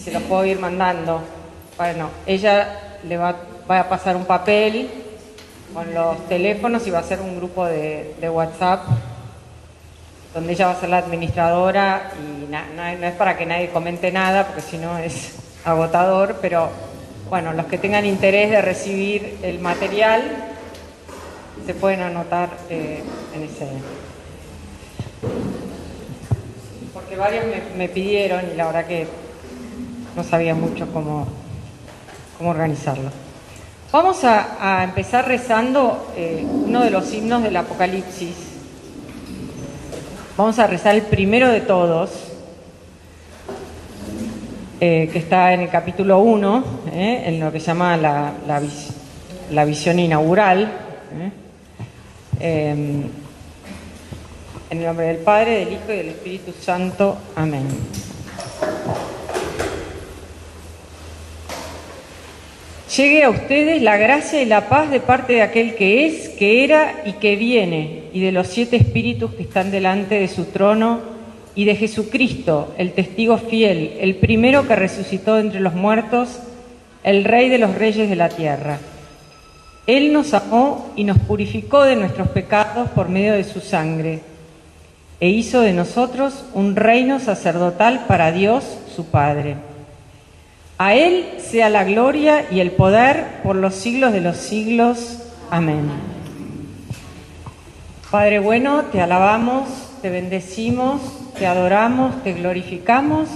se los puedo ir mandando. Bueno, ella le va a pasar un papel con los teléfonos y va a hacer un grupo de WhatsApp donde ella va a ser la administradora y no es para que nadie comente nada porque si no es agotador, pero bueno, los que tengan interés de recibir el material se pueden anotar en ese. Porque varios me pidieron y la verdad que no sabía mucho cómo organizarlo. Vamos a empezar rezando uno de los himnos del Apocalipsis. Vamos a rezar el primero de todos, que está en el capítulo 1, en lo que se llama la visión inaugural. En el nombre del Padre, del Hijo y del Espíritu Santo. Amén. Llegue a ustedes la gracia y la paz de parte de aquel que es, que era y que viene, y de los 7 espíritus que están delante de su trono, y de Jesucristo, el testigo fiel, el primero que resucitó entre los muertos, el Rey de los reyes de la tierra. Él nos amó y nos purificó de nuestros pecados por medio de su sangre, e hizo de nosotros un reino sacerdotal para Dios, su Padre. A Él sea la gloria y el poder por los siglos de los siglos. Amén. Padre bueno, te alabamos, te bendecimos, te adoramos, te glorificamos,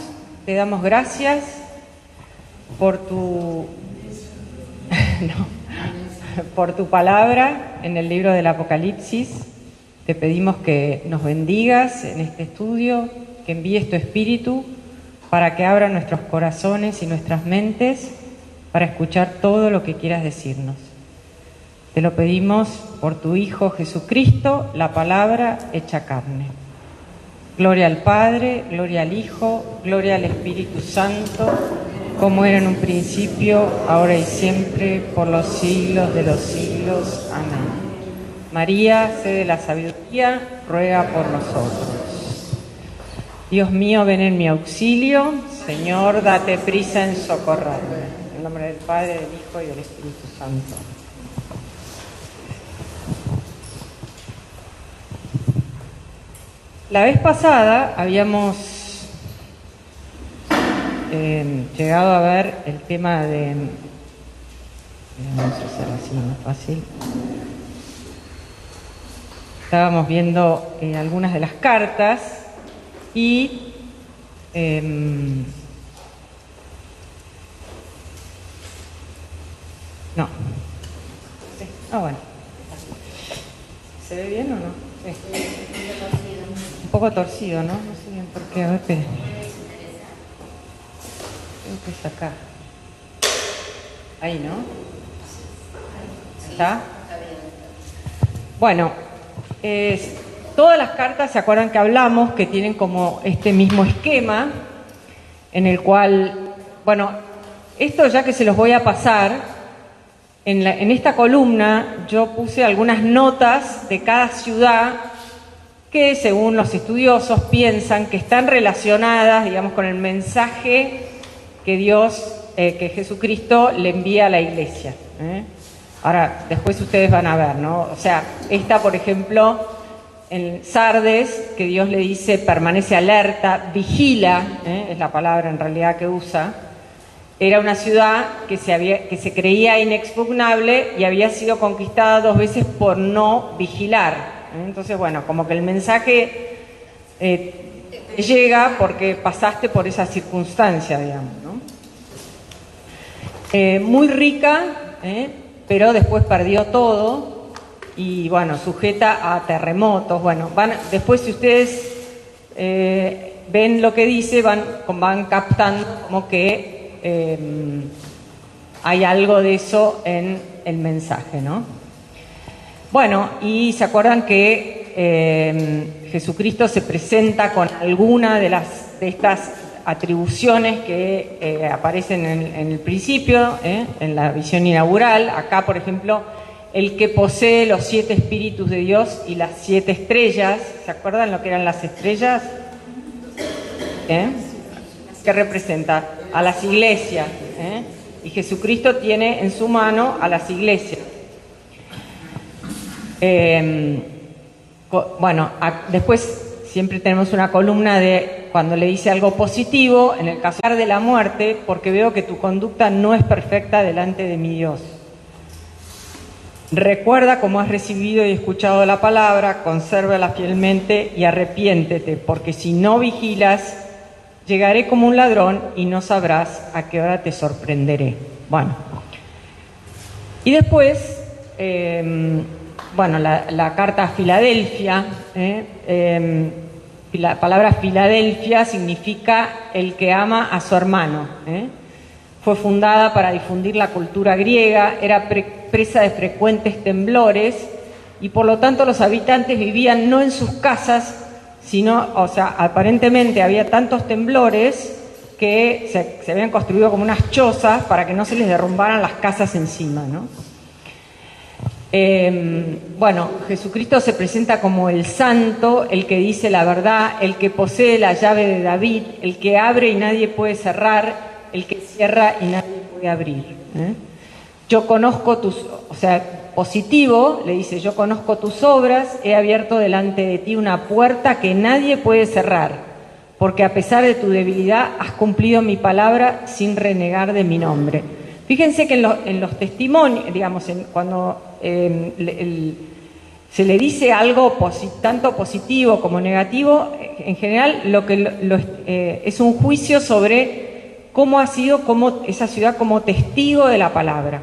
te damos gracias por por tu palabra en el libro del Apocalipsis. Te pedimos que nos bendigas en este estudio, que envíes tu Espíritu para que abra nuestros corazones y nuestras mentes para escuchar todo lo que quieras decirnos. Te lo pedimos por tu Hijo Jesucristo, la palabra hecha carne. Gloria al Padre, gloria al Hijo, gloria al Espíritu Santo, como era en un principio, ahora y siempre, por los siglos de los siglos. Amén. María, sede de la sabiduría, ruega por nosotros. Dios mío, ven en mi auxilio. Señor, date prisa en socorrerme. En el nombre del Padre, del Hijo y del Espíritu Santo. La vez pasada habíamos llegado a ver el tema de... Vamos a hacer así más fácil. Estábamos viendo algunas de las cartas y no. Sí. Bueno. ¿Se ve bien o no? Sí. Un poco torcido, ¿no? No sé bien por qué. A ver, espere. Tengo que sacar. Ahí, ¿no? ¿Está? Bueno, todas las cartas, ¿se acuerdan que hablamos? Que tienen como este mismo esquema, en el cual, bueno, esto ya que se los voy a pasar, en esta columna yo puse algunas notas de cada ciudad que, según los estudiosos, piensan que están relacionadas, digamos, con el mensaje que que Jesucristo le envía a la iglesia. Ahora, después ustedes van a ver, ¿no? O sea, esta, por ejemplo, en Sardes, que Dios le dice, permanece alerta, vigila, es la palabra en realidad que usa, era una ciudad que se creía inexpugnable y había sido conquistada 2 veces por no vigilar. Entonces, bueno, como que el mensaje llega porque pasaste por esa circunstancia, digamos, ¿no? Muy rica, pero después perdió todo y, bueno, sujeta a terremotos. Bueno, después si ustedes ven lo que dice, van captando como que hay algo de eso en el mensaje, ¿no? Bueno, y se acuerdan que Jesucristo se presenta con alguna de estas atribuciones que aparecen en el principio, en la visión inaugural. Acá, por ejemplo, el que posee los 7 espíritus de Dios y las 7 estrellas. ¿Se acuerdan lo que eran las estrellas? ¿Qué representa? A las iglesias, ¿eh? Y Jesucristo tiene en su mano a las iglesias. Bueno, después siempre tenemos una columna de cuando le dice algo positivo, en el caso de la muerte, porque veo que tu conducta no es perfecta delante de mi Dios. Recuerda cómo has recibido y escuchado la palabra, consérvala fielmente y arrepiéntete, porque si no vigilas, llegaré como un ladrón y no sabrás a qué hora te sorprenderé. Bueno, y después, bueno, la carta a Filadelfia, la palabra Filadelfia significa el que ama a su hermano. Fue fundada para difundir la cultura griega, era presa de frecuentes temblores y por lo tanto los habitantes vivían no en sus casas, sino, o sea, aparentemente había tantos temblores que se habían construido como unas chozas para que no se les derrumbaran las casas encima, ¿no? Bueno, Jesucristo se presenta como el santo, el que dice la verdad, el que posee la llave de David, el que abre y nadie puede cerrar, el que cierra y nadie puede abrir. Yo conozco tus, o sea, positivo, le dice, yo conozco tus obras, he abierto delante de ti una puerta que nadie puede cerrar, porque a pesar de tu debilidad has cumplido mi palabra sin renegar de mi nombre. Fíjense que en los testimonios, digamos, cuando se le dice algo tanto positivo como negativo, en general es un juicio sobre cómo ha sido esa ciudad como testigo de la palabra.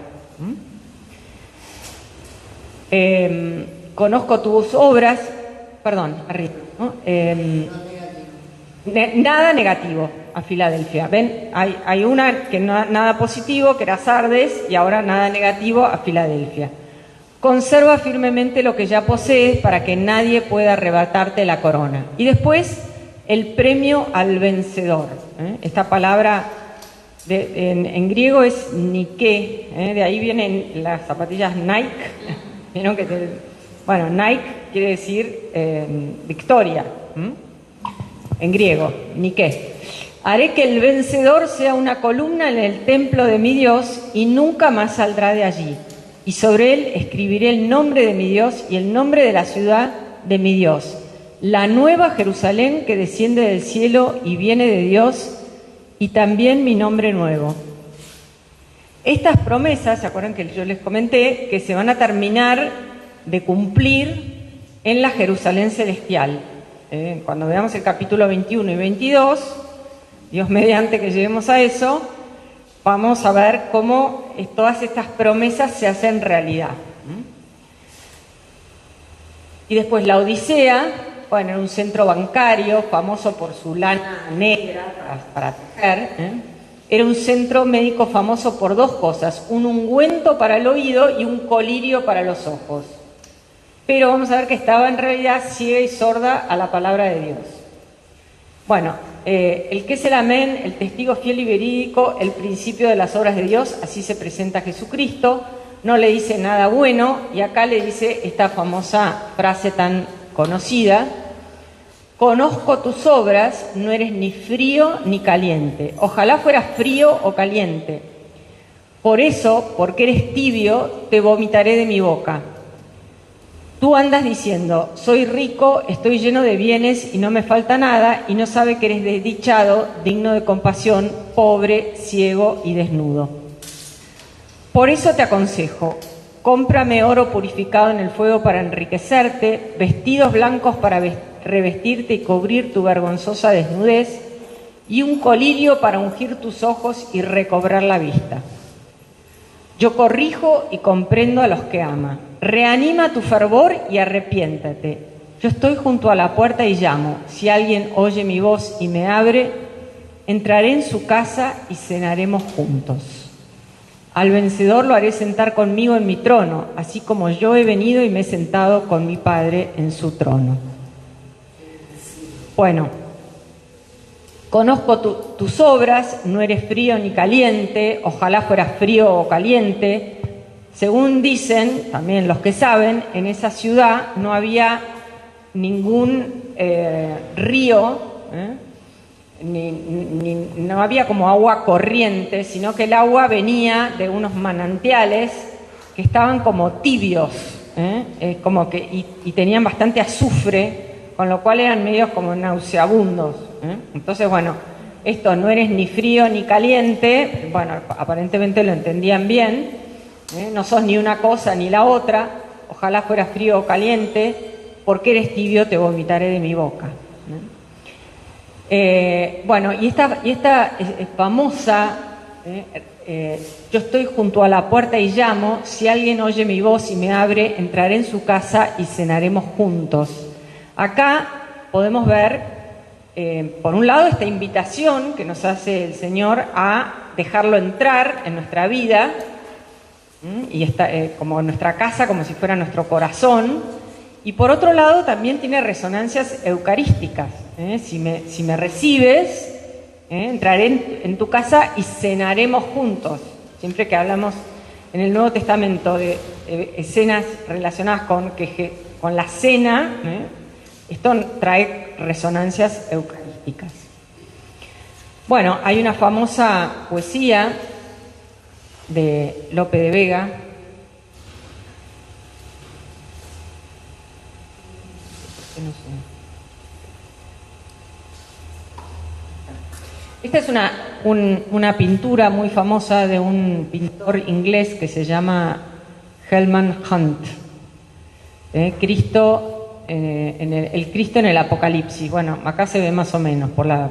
Conozco tus obras, perdón, arriba, ¿no? Nada negativo a Filadelfia. Ven, hay una que nada positivo, que era Sardes, y ahora nada negativo a Filadelfia. Conserva firmemente lo que ya posees para que nadie pueda arrebatarte la corona. Y después, el premio al vencedor. Esta palabra en griego es Nike, de ahí vienen las zapatillas Nike. ¿Vieron que bueno, Nike quiere decir victoria, en griego, Nike. Haré que el vencedor sea una columna en el templo de mi Dios y nunca más saldrá de allí. Y sobre él escribiré el nombre de mi Dios y el nombre de la ciudad de mi Dios, la nueva Jerusalén que desciende del cielo y viene de Dios, y también mi nombre nuevo. Estas promesas, ¿se acuerdan que yo les comenté? Que se van a terminar de cumplir en la Jerusalén celestial. Cuando veamos el capítulo 21 y 22, Dios mediante que lleguemos a eso, vamos a ver cómo todas estas promesas se hacen realidad. Y después la Odisea, bueno, era un centro bancario famoso por su lana negra para tejer. Era un centro médico famoso por dos cosas, un ungüento para el oído y un colirio para los ojos. Pero vamos a ver que estaba en realidad ciega y sorda a la palabra de Dios. Bueno, el que es el amén, el testigo fiel y verídico, el principio de las obras de Dios, así se presenta Jesucristo, no le dice nada bueno, y acá le dice esta famosa frase tan conocida: conozco tus obras, no eres ni frío ni caliente. Ojalá fueras frío o caliente. Por eso, porque eres tibio, te vomitaré de mi boca. Tú andas diciendo, soy rico, estoy lleno de bienes y no me falta nada, y no sabe que eres desdichado, digno de compasión, pobre, ciego y desnudo. Por eso te aconsejo, cómprame oro purificado en el fuego para enriquecerte, vestidos blancos para revestirte y cubrir tu vergonzosa desnudez, y un colirio para ungir tus ojos y recobrar la vista. Yo corrijo y comprendo a los que ama. Reanima tu fervor y arrepiéntate. Yo estoy junto a la puerta y llamo. Si alguien oye mi voz y me abre, entraré en su casa y cenaremos juntos. Al vencedor lo haré sentar conmigo en mi trono, así como yo he venido y me he sentado con mi Padre en su trono. Bueno, conozco tus obras, no eres frío ni caliente, ojalá fueras frío o caliente. Según dicen, también los que saben, en esa ciudad no había ningún río no había como agua corriente, sino que el agua venía de unos manantiales que estaban como tibios, como que, y tenían bastante azufre, con lo cual eran medios como nauseabundos. Entonces, bueno, esto no eres ni frío ni caliente, bueno, aparentemente lo entendían bien, no sos ni una cosa ni la otra, ojalá fueras frío o caliente, porque eres tibio te vomitaré de mi boca. Bueno, y esta famosa, yo estoy junto a la puerta y llamo, si alguien oye mi voz y me abre, entraré en su casa y cenaremos juntos. Acá podemos ver, por un lado, esta invitación que nos hace el Señor a dejarlo entrar en nuestra vida, y está como nuestra casa, como si fuera nuestro corazón. Y por otro lado también tiene resonancias eucarísticas. Si me recibes, entraré en tu casa y cenaremos juntos. Siempre que hablamos en el Nuevo Testamento de escenas relacionadas con la cena, esto trae resonancias eucarísticas. Bueno, hay una famosa poesía de Lope de Vega, no sé. Esta es una pintura muy famosa de un pintor inglés que se llama Hellman Hunt. Cristo, el Cristo en el Apocalipsis. Bueno, acá se ve más o menos por la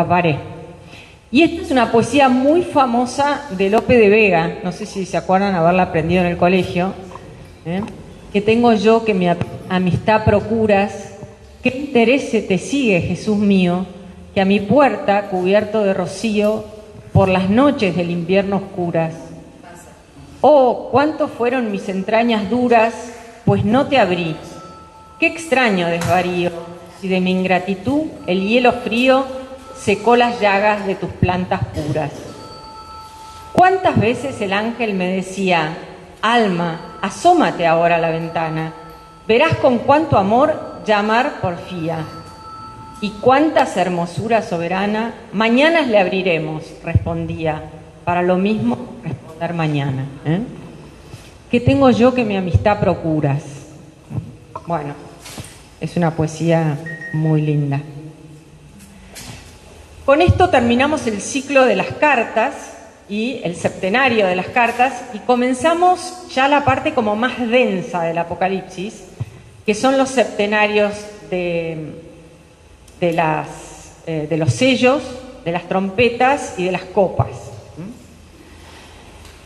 pared. Y esta es una poesía muy famosa de Lope de Vega. No sé si se acuerdan haberla aprendido en el colegio. Que tengo yo que mi amistad procuras, qué interés te sigue, Jesús mío, que a mi puerta, cubierto de rocío, por las noches del invierno oscuras. Oh, cuánto fueron mis entrañas duras, pues no te abrí. Qué extraño desvarío, si de mi ingratitud el hielo frío secó las llagas de tus plantas puras. ¿Cuántas veces el ángel me decía, alma, asómate ahora a la ventana, verás con cuánto amor llamar porfía, y cuántas hermosuras soberana, mañanas le abriremos, respondía, para lo mismo responder mañana. ¿Qué tengo yo que mi amistad procuras? Bueno, es una poesía muy linda. Con esto terminamos el ciclo de las cartas y el septenario de las cartas, y comenzamos ya la parte como más densa del Apocalipsis, que son los septenarios de los sellos, de las trompetas y de las copas.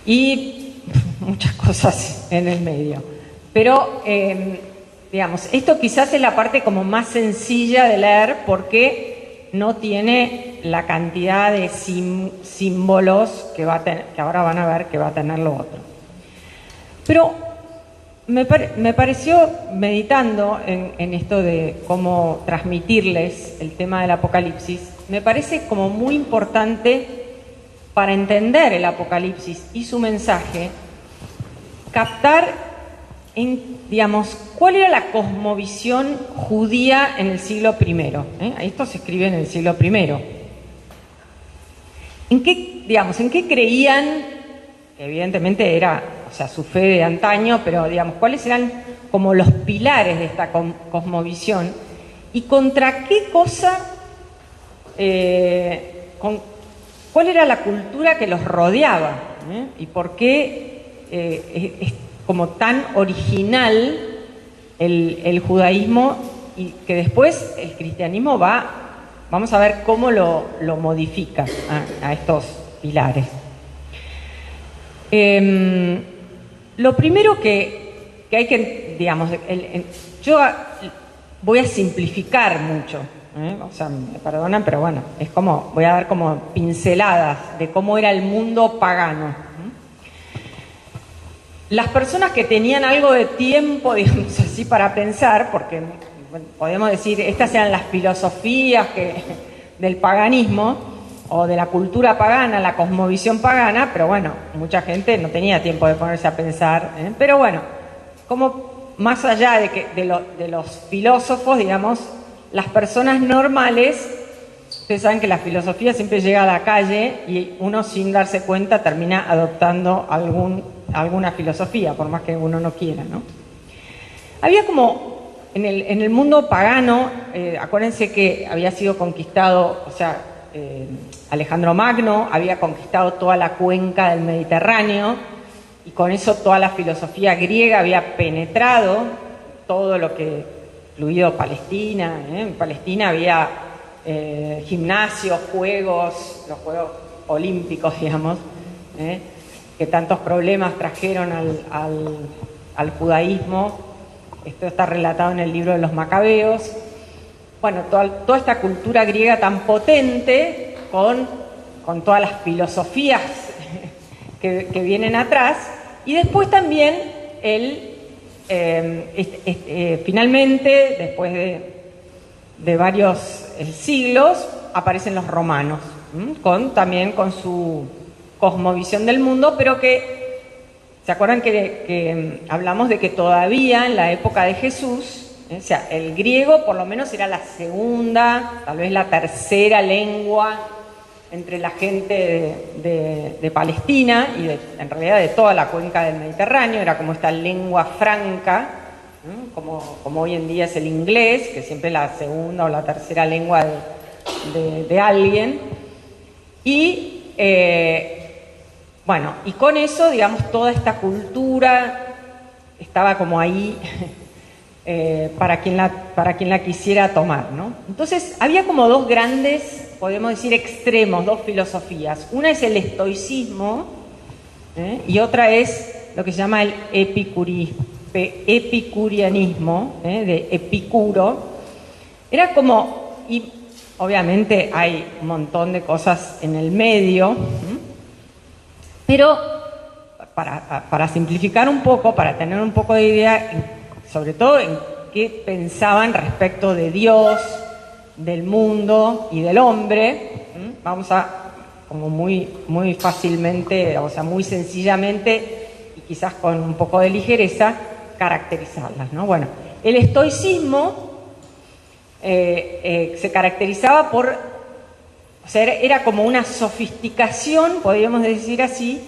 Y muchas cosas en el medio. Pero, digamos, esto quizás es la parte como más sencilla de leer porque no tiene la cantidad de símbolos que ahora van a ver que va a tener lo otro. Pero me pareció, meditando en esto de cómo transmitirles el tema del Apocalipsis, me parece como muy importante para entender el Apocalipsis y su mensaje, captar, digamos, cuál era la cosmovisión judía en el siglo I. Esto se escribe en el siglo I. ¿En qué creían? Evidentemente era, su fe de antaño, pero digamos, ¿cuáles eran como los pilares de esta cosmovisión? ¿Y contra qué cosa, cuál era la cultura que los rodeaba? ¿Y por qué es como tan original el judaísmo, y que después el cristianismo vamos a ver cómo lo modifica a estos pilares? Lo primero que hay que, digamos, yo voy a simplificar mucho, me perdonan, pero bueno, es como, voy a dar como pinceladas de cómo era el mundo pagano. Las personas que tenían algo de tiempo, digamos así, para pensar, porque podemos decir, estas eran las filosofías del paganismo, o de la cultura pagana, la cosmovisión pagana, pero bueno, mucha gente no tenía tiempo de ponerse a pensar, pero bueno, como más allá de los filósofos, digamos, las personas normales, ustedes saben que la filosofía siempre llega a la calle y uno sin darse cuenta termina adoptando alguna filosofía, por más que uno no quiera, ¿no? Había como, en el mundo pagano, acuérdense que había sido conquistado, o sea, Alejandro Magno había conquistado toda la cuenca del Mediterráneo y con eso toda la filosofía griega había penetrado todo lo que, incluido Palestina. En Palestina había gimnasios, juegos, los Juegos Olímpicos, digamos, que tantos problemas trajeron al judaísmo. Esto está relatado en el libro de los Macabeos. Bueno, toda esta cultura griega tan potente, con todas las filosofías que vienen atrás, y después también finalmente, después de varios siglos, aparecen los romanos, también con su cosmovisión del mundo, pero que, ¿se acuerdan que hablamos de que todavía en la época de Jesús, o sea, el griego por lo menos era la segunda, tal vez la tercera lengua entre la gente de Palestina y en realidad de toda la cuenca del Mediterráneo? Era como esta lengua franca, como hoy en día es el inglés, que siempre es la segunda o la tercera lengua de alguien. Y bueno, y con eso, digamos, toda esta cultura estaba como ahí para quien la quisiera tomar, ¿no? Entonces, había como dos grandes, podemos decir, extremos, dos filosofías. Una es el estoicismo, y otra es lo que se llama el epicurianismo, de Epicuro. Era como, y obviamente hay un montón de cosas en el medio, pero para simplificar un poco, para tener un poco de idea, sobre todo en qué pensaban respecto de Dios, del mundo y del hombre, vamos a, como muy fácilmente, o sea, muy sencillamente, y quizás con un poco de ligereza, caracterizarlas, ¿no? Bueno, el estoicismo se caracterizaba por, o sea, era como una sofisticación, podríamos decir así,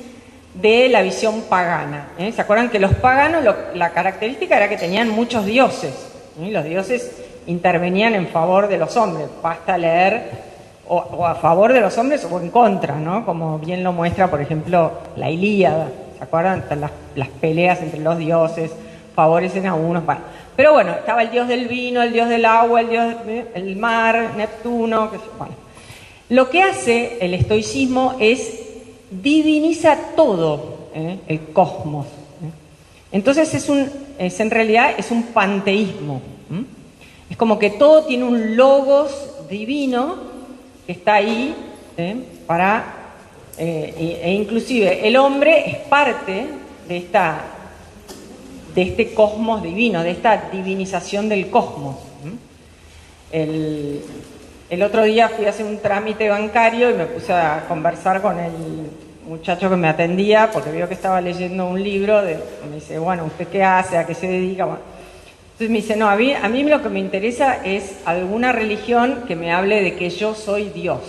de la visión pagana. ¿Se acuerdan que los paganos, la característica era que tenían muchos dioses? Los dioses intervenían en favor de los hombres. Basta leer o a favor de los hombres o en contra, ¿no? Como bien lo muestra, por ejemplo, la Ilíada. ¿Se acuerdan? Las peleas entre los dioses favorecen a unos. Bueno, pero bueno, estaba el dios del vino, el dios del agua, el dios del mar, Neptuno. Bueno. Lo que hace el estoicismo es diviniza todo, el cosmos. Entonces en realidad es un panteísmo. Es como que todo tiene un logos divino que está ahí e inclusive el hombre es parte de este cosmos divino, de esta divinización del cosmos. El otro día fui a hacer un trámite bancario y me puse a conversar con el muchacho que me atendía porque vio que estaba leyendo un libro. Me dice, bueno, ¿usted qué hace? ¿A qué se dedica? Bueno, entonces me dice, no, a mí lo que me interesa es alguna religión que me hable de que yo soy Dios,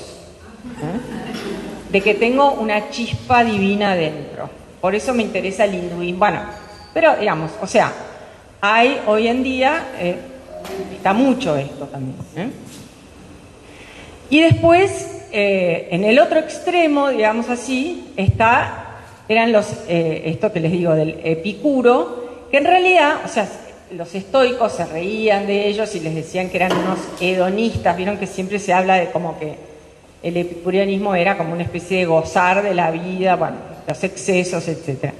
de que tengo una chispa divina dentro. Por eso me interesa el hinduismo. Bueno, pero digamos, o sea, hay hoy en día, está mucho esto también. Y después, en el otro extremo, digamos así, eran esto que les digo, del Epicuro, que en realidad, o sea, los estoicos se reían de ellos y les decían que eran unos hedonistas. Vieron que siempre se habla de como que el epicureanismo era como una especie de gozar de la vida, bueno, los excesos, etc.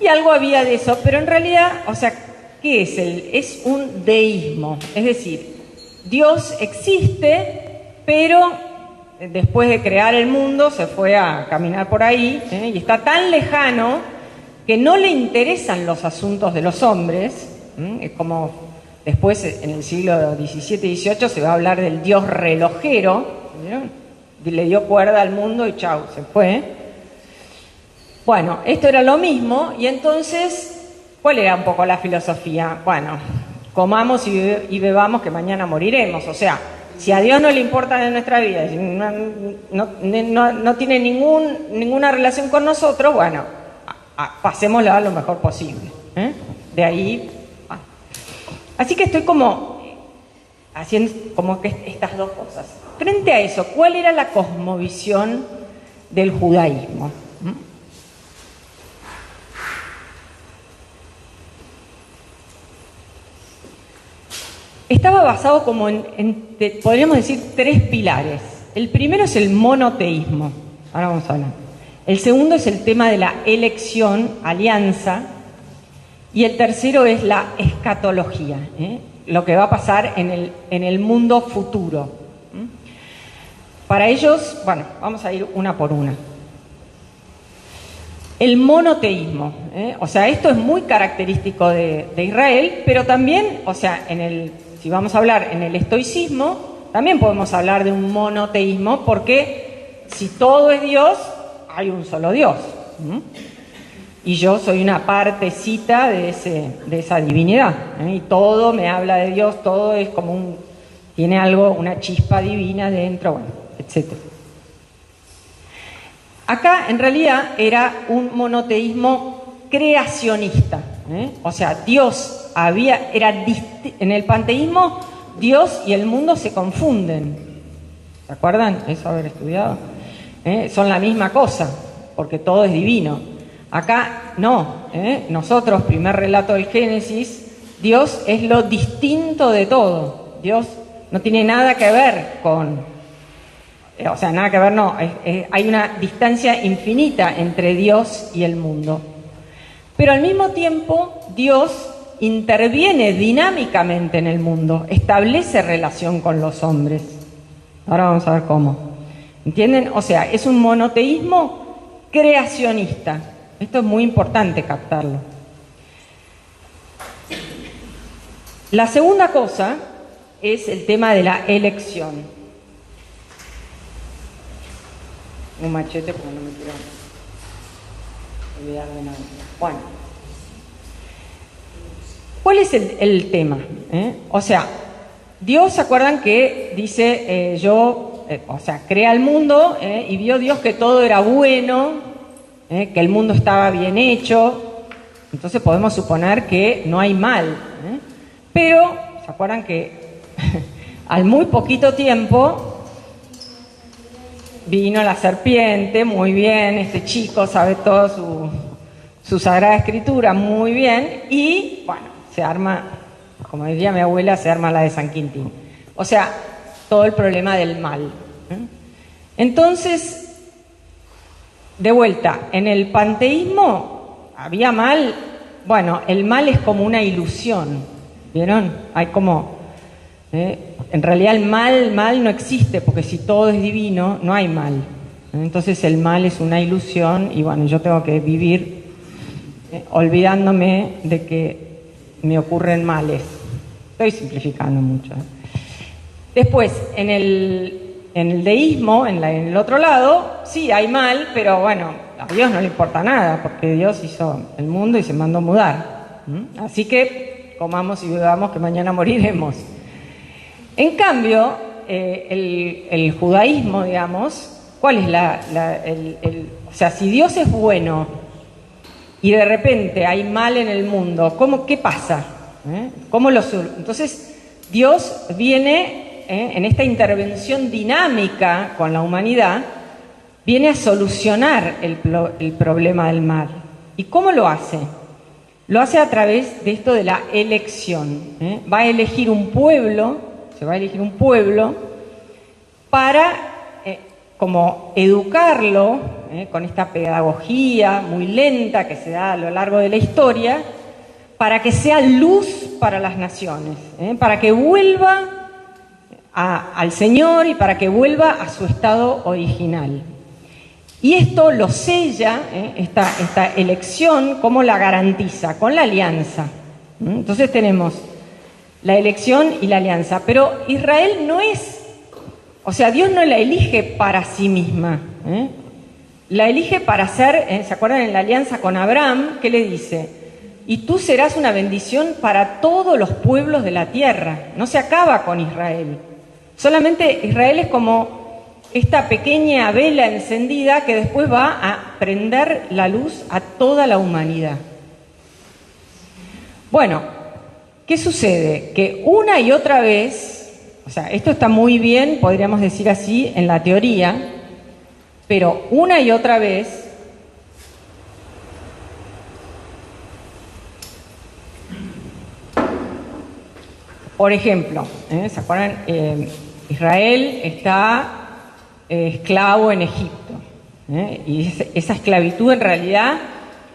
Y algo había de eso, pero en realidad, o sea, ¿qué es? Es un deísmo, es decir, Dios existe, pero después de crear el mundo se fue a caminar por ahí, y está tan lejano que no le interesan los asuntos de los hombres. Es como después en el siglo XVII y XVIII se va a hablar del Dios relojero, ¿vieron? Le dio cuerda al mundo y chau, se fue. Bueno, esto era lo mismo, y entonces, ¿cuál era un poco la filosofía? Bueno, comamos y bebamos que mañana moriremos. O sea, si a Dios no le importa de nuestra vida, si no tiene ninguna relación con nosotros, bueno, pasémosla lo mejor posible. De ahí. Así que estoy como haciendo como que estas dos cosas. Frente a eso, ¿cuál era la cosmovisión del judaísmo? Estaba basado como podríamos decir, 3 pilares. El primero es el monoteísmo. Ahora vamos a hablar. El segundo es el tema de la elección, alianza. Y el tercero es la escatología, lo que va a pasar en el mundo futuro. Para ellos, bueno, vamos a ir una por una. El monoteísmo, o sea, esto es muy característico de Israel, pero también, o sea, si vamos a hablar en el estoicismo, también podemos hablar de un monoteísmo, porque si todo es Dios, hay un solo Dios. Y yo soy una partecita de esa divinidad. Y todo me habla de Dios, todo es como tiene algo, una chispa divina dentro, bueno, etc. Acá, en realidad, era un monoteísmo creacionista. O sea, Dios en el panteísmo, Dios y el mundo se confunden. ¿Se acuerdan? Eso haber estudiado. Son la misma cosa, porque todo es divino. Acá no. Nosotros, primer relato del Génesis, Dios es lo distinto de todo. Dios no tiene nada que ver o sea, nada que ver, no. Hay una distancia infinita entre Dios y el mundo. Pero al mismo tiempo, Dios interviene dinámicamente en el mundo, establece relación con los hombres. Ahora vamos a ver cómo. ¿Entienden? O sea, es un monoteísmo creacionista. Esto es muy importante captarlo. La segunda cosa es el tema de la elección. Un machete porque no me quiero olvidar de nada. Bueno. ¿Cuál es el tema? O sea, Dios, ¿se acuerdan que dice o sea, crea el mundo y vio Dios que todo era bueno, que el mundo estaba bien hecho? Entonces podemos suponer que no hay mal. Pero, ¿se acuerdan que al muy poquito tiempo vino la serpiente? Muy bien, este chico sabe todo su Sagrada Escritura, muy bien, y bueno, se arma, como diría mi abuela, se arma la de San Quintín. O sea, todo el problema del mal. Entonces, de vuelta, en el panteísmo había mal. Bueno, el mal es como una ilusión, ¿vieron? Hay como, en realidad el mal no existe, porque si todo es divino, no hay mal. Entonces el mal es una ilusión y bueno, yo tengo que vivir olvidándome de que me ocurren males. Estoy simplificando mucho. Después, en el deísmo, en el otro lado, sí hay mal, pero bueno, a Dios no le importa nada, porque Dios hizo el mundo y se mandó mudar. Así que comamos y bebamos que mañana moriremos. En cambio, el judaísmo, digamos, ¿cuál es o sea, si Dios es bueno y de repente hay mal en el mundo, ¿qué pasa? Entonces, Dios viene en esta intervención dinámica con la humanidad, viene a solucionar el problema del mal. ¿Y cómo lo hace? Lo hace a través de esto de la elección. Va a elegir un pueblo, se va a elegir un pueblo para como educarlo con esta pedagogía muy lenta que se da a lo largo de la historia, para que sea luz para las naciones, para que vuelva al Señor y para que vuelva a su estado original. Y esto lo sella, esta elección, ¿cómo la garantiza? Con la alianza. Entonces tenemos la elección y la alianza. Pero Israel no es, o sea, Dios no la elige para sí misma. La elige para ser, ¿se acuerdan en la alianza con Abraham? ¿Qué le dice? y tú serás una bendición para todos los pueblos de la tierra. No se acaba con Israel. Solamente Israel es como esta pequeña vela encendida que después va a prender la luz a toda la humanidad. Bueno, ¿qué sucede? Que una y otra vez, o sea, esto está muy bien, podríamos decir así, en la teoría, pero una y otra vez por ejemplo, ¿se acuerdan? Israel está esclavo en Egipto, y esa esclavitud en realidad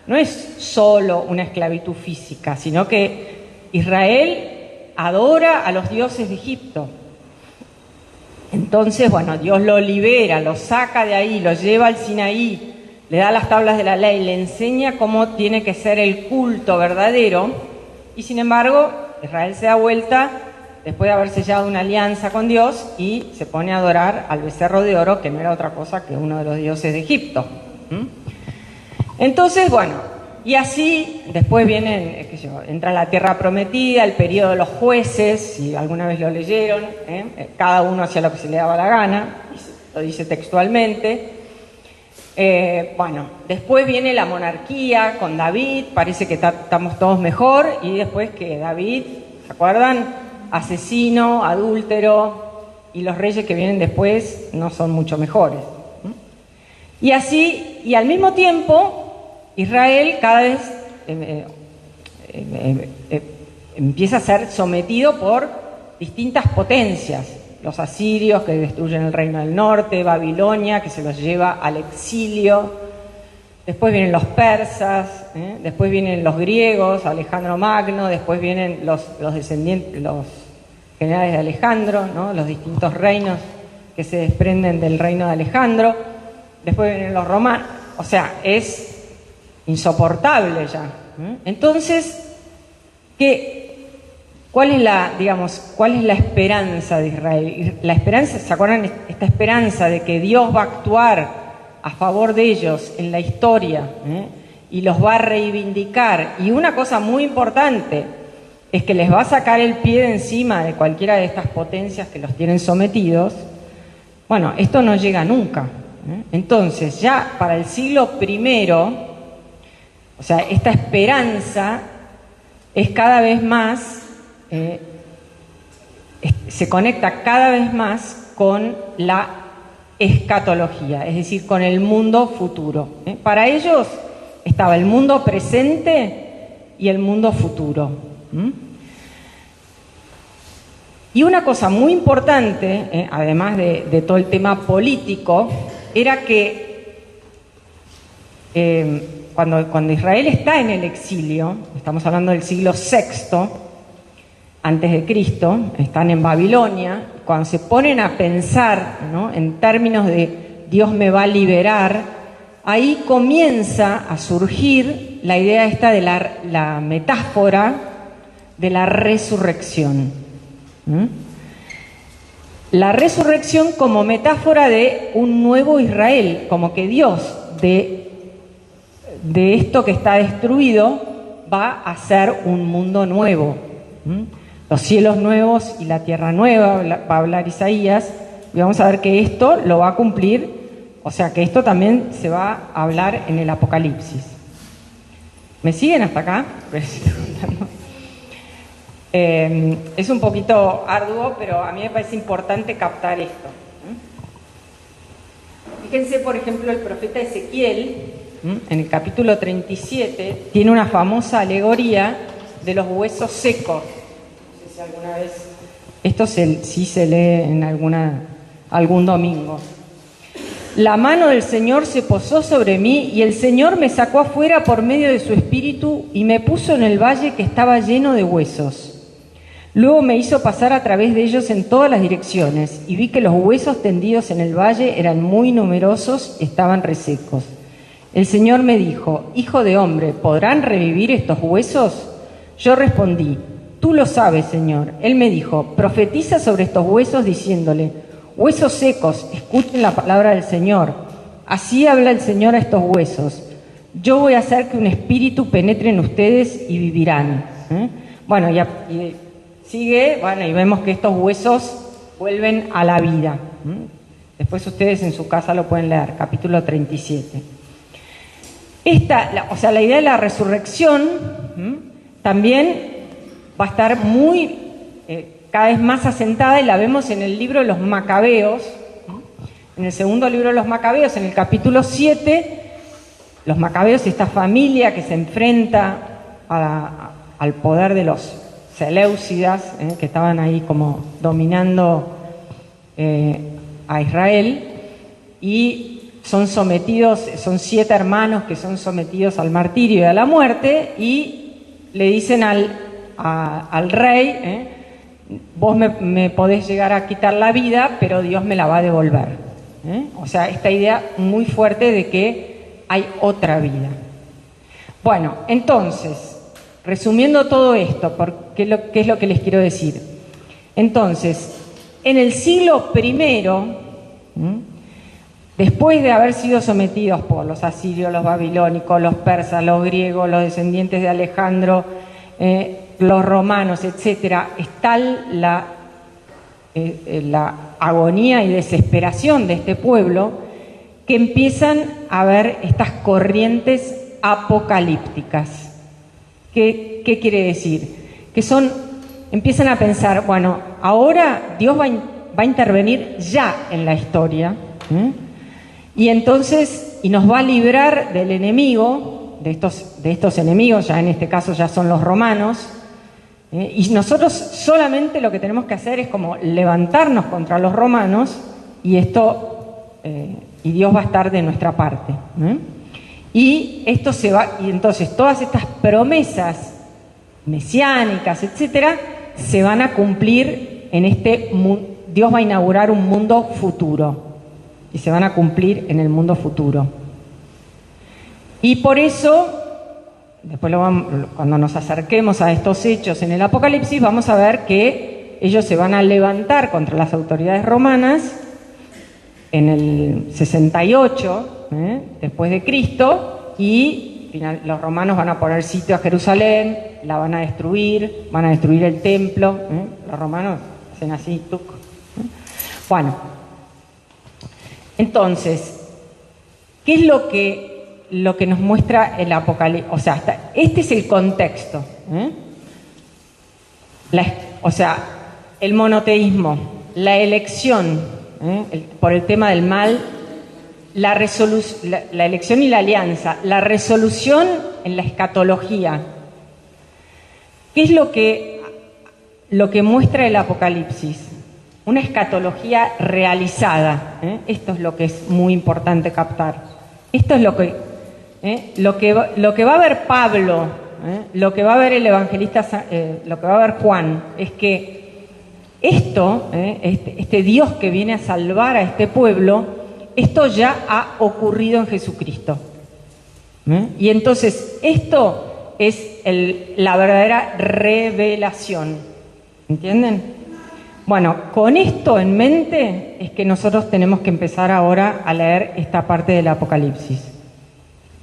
no es solo una esclavitud física, sino que Israel adora a los dioses de Egipto. Entonces, bueno, Dios lo libera, lo saca de ahí, lo lleva al Sinaí, le da las tablas de la ley, le enseña cómo tiene que ser el culto verdadero, y sin embargo, Israel se da vuelta después de haber sellado una alianza con Dios y se pone a adorar al becerro de oro, que no era otra cosa que uno de los dioses de Egipto. Entonces, bueno, y así después vienen, entra la tierra prometida, el periodo de los jueces, si alguna vez lo leyeron, cada uno hacía lo que se le daba la gana, lo dice textualmente. Bueno, después viene la monarquía con David, parece que estamos todos mejor, y después que David, ¿se acuerdan? Asesino, adúltero, y los reyes que vienen después no son mucho mejores. Y así, y al mismo tiempo, Israel cada vez empieza a ser sometido por distintas potencias. Los asirios que destruyen el reino del norte, Babilonia que se los lleva al exilio, después vienen los persas, después vienen los griegos, Alejandro Magno, después vienen los descendientes, los generales de Alejandro, ¿no? Los distintos reinos que se desprenden del reino de Alejandro, después vienen los romanos, o sea, es insoportable ya. Entonces, ¿cuál es la esperanza de Israel? La esperanza, ¿se acuerdan? Esta esperanza de que Dios va a actuar a favor de ellos en la historia, y los va a reivindicar. Y una cosa muy importante es que les va a sacar el pie de encima de cualquiera de estas potencias que los tienen sometidos. Bueno, esto no llega nunca. Entonces, ya para el siglo I, o sea, esta esperanza es cada vez más, se conecta cada vez más con la escatología, es decir, con el mundo futuro. Para ellos estaba el mundo presente y el mundo futuro. Y una cosa muy importante, además de todo el tema político, era que cuando Israel está en el exilio, estamos hablando del siglo VI antes de Cristo, están en Babilonia, cuando se ponen a pensar, ¿no?, en términos de Dios me va a liberar, ahí comienza a surgir la idea esta de la metáfora de la resurrección. La resurrección como metáfora de un nuevo Israel, como que Dios de esto que está destruido va a hacer un mundo nuevo. Los cielos nuevos y la tierra nueva, va a hablar Isaías, y vamos a ver que esto lo va a cumplir, o sea que esto también se va a hablar en el Apocalipsis. ¿Me siguen hasta acá? Es un poquito arduo, pero a mí me parece importante captar esto. Fíjense, por ejemplo, el profeta Ezequiel, en el capítulo 37, tiene una famosa alegoría de los huesos secos. No sé si alguna vez... Esto sí se lee en algún domingo. La mano del Señor se posó sobre mí y el Señor me sacó afuera por medio de su espíritu y me puso en el valle que estaba lleno de huesos. Luego me hizo pasar a través de ellos en todas las direcciones y vi que los huesos tendidos en el valle eran muy numerosos, estaban resecos. El Señor me dijo: Hijo de hombre, ¿podrán revivir estos huesos? Yo respondí: Tú lo sabes, Señor. Él me dijo: Profetiza sobre estos huesos diciéndole: Huesos secos, escuchen la palabra del Señor. Así habla el Señor a estos huesos. yo voy a hacer que un espíritu penetre en ustedes y vivirán. Bueno, y sigue, bueno, y vemos que estos huesos vuelven a la vida. Después ustedes en su casa lo pueden leer, capítulo 37. La idea de la resurrección también va a estar cada vez más asentada, y la vemos en el libro de los Macabeos. En el segundo libro de los Macabeos, en el capítulo 7, los Macabeos, esta familia que se enfrenta al poder de los Seleucidas, que estaban ahí como dominando a Israel, y son 7 hermanos que son sometidos al martirio y a la muerte, y le dicen al rey, vos me podés llegar a quitar la vida, pero Dios me la va a devolver. O sea, esta idea muy fuerte de que hay otra vida. Bueno, entonces, resumiendo todo esto, ¿qué es lo que les quiero decir? Entonces, en el siglo I, después de haber sido sometidos por los asirios, los babilónicos, los persas, los griegos, los descendientes de Alejandro, los romanos, etcétera, es tal la agonía y desesperación de este pueblo que empiezan a haber estas corrientes apocalípticas. ¿Qué quiere decir? Que empiezan a pensar, bueno, ahora Dios va a intervenir ya en la historia, y entonces, y nos va a librar del enemigo, de estos enemigos, ya en este caso ya son los romanos, y nosotros solamente lo que tenemos que hacer es como levantarnos contra los romanos, y y Dios va a estar de nuestra parte. Y entonces todas estas promesas mesiánicas, etcétera, se van a cumplir en Dios va a inaugurar un mundo futuro, y se van a cumplir en el mundo futuro. Y por eso, después cuando nos acerquemos a estos hechos en el Apocalipsis, vamos a ver que ellos se van a levantar contra las autoridades romanas en el 68 después de Cristo, y los romanos van a poner sitio a Jerusalén, la van a destruir el templo. Los romanos hacen así, tuc. Bueno, entonces, ¿qué es lo que nos muestra el Apocalipsis? O sea, este es el contexto. El monoteísmo, la elección por el tema del mal, la elección y la alianza, la resolución en la escatología. ¿Qué es lo que muestra el Apocalipsis? Una escatología realizada. Esto es lo que es muy importante captar. Esto es lo que va a ver Pablo, lo que va a ver el evangelista, lo que va a ver Juan, es que este Dios que viene a salvar a este pueblo, esto ya ha ocurrido en Jesucristo. Y entonces esto es la verdadera revelación. ¿Entienden? Bueno, con esto en mente es que nosotros tenemos que empezar ahora a leer esta parte del Apocalipsis.